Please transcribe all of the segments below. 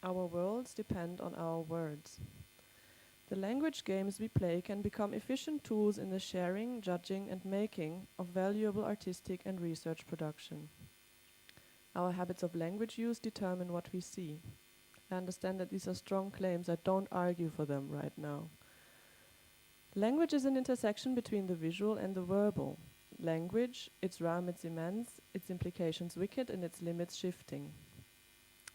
Our worlds depend on our words. The language games we play can become efficient tools in the sharing, judging, and making of valuable artistic and research production. Our habits of language use determine what we see. I understand that these are strong claims. I don't argue for them right now. Language is an intersection between the visual and the verbal. Language, its realm is immense, its implications wicked, and its limits shifting.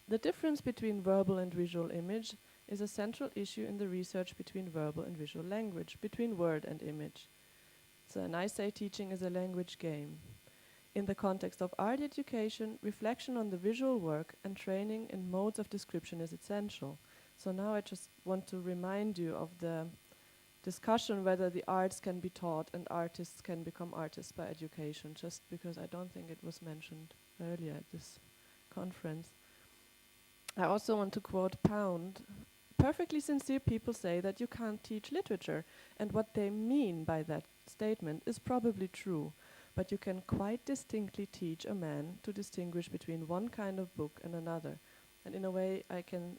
The difference between verbal and visual image is a central issue in the research between verbal and visual language, between word and image. So, and I say teaching is a language game. In the context of art education, reflection on the visual work and training in modes of description is essential. So now I just want to remind you of the discussion whether the arts can be taught and artists can become artists by education, just because I don't think it was mentioned earlier at this conference. I also want to quote Pound. Perfectly sincere people say that you can't teach literature, and what they mean by that statement is probably true, but you can quite distinctly teach a man to distinguish between one kind of book and another. And in a way, I can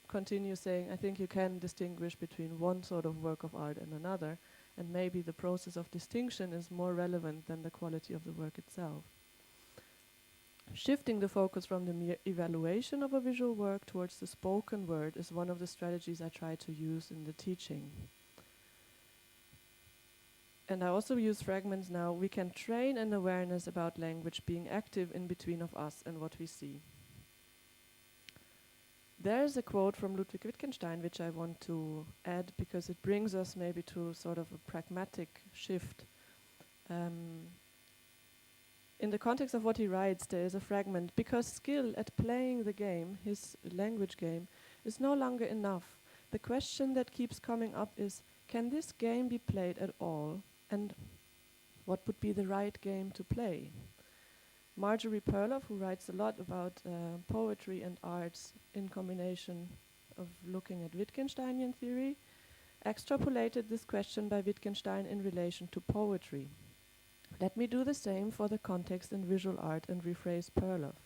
continue saying, I think you can distinguish between one sort of work of art and another, and maybe the process of distinction is more relevant than the quality of the work itself. Shifting the focus from the mere evaluation of a visual work towards the spoken word is one of the strategies I try to use in the teaching. And I also use fragments now. We can train an awareness about language being active in between of us and what we see. There's a quote from Ludwig Wittgenstein which I want to add because it brings us maybe to sort of a pragmatic shift. In the context of what he writes, there is a fragment. Because skill at playing the game, his language game, is no longer enough. The question that keeps coming up is, can this game be played at all? And what would be the right game to play? Marjorie Perloff, who writes a lot about poetry and arts in combination of looking at Wittgensteinian theory, extrapolated this question by Wittgenstein in relation to poetry. Let me do the same for the context in visual art and rephrase Perloff.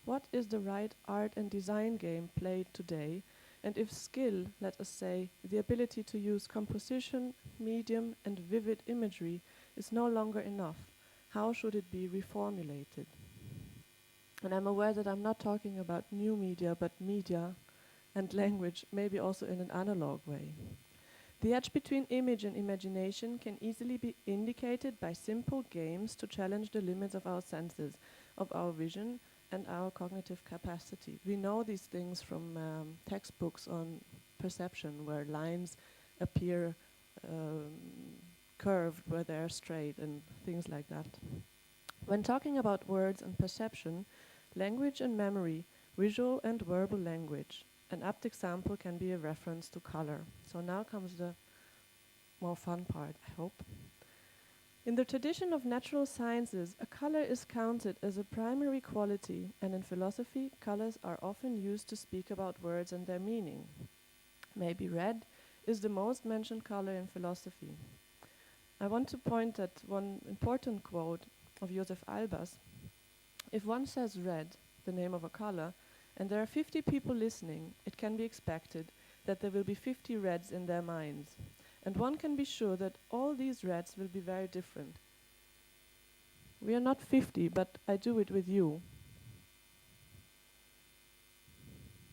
What is the right art and design game played today? And if skill, let us say, the ability to use composition, medium, and vivid imagery is no longer enough, how should it be reformulated? And I'm aware that I'm not talking about new media, but media and language, maybe also in an analog way. The edge between image and imagination can easily be indicated by simple games to challenge the limits of our senses, of our vision, and our cognitive capacity. We know these things from textbooks on perception, where lines appear curved, where they're straight, and things like that. When talking about words and perception, language and memory, visual and verbal language, an apt example can be a reference to color. So now comes the more fun part, I hope. In the tradition of natural sciences, a color is counted as a primary quality, and in philosophy, colors are often used to speak about words and their meaning. Maybe red is the most mentioned color in philosophy. I want to point at one important quote of Joseph Albers. If one says red, the name of a color, and there are 50 people listening, it can be expected that there will be 50 reds in their minds. And one can be sure that all these reds will be very different. We are not 50, but I do it with you.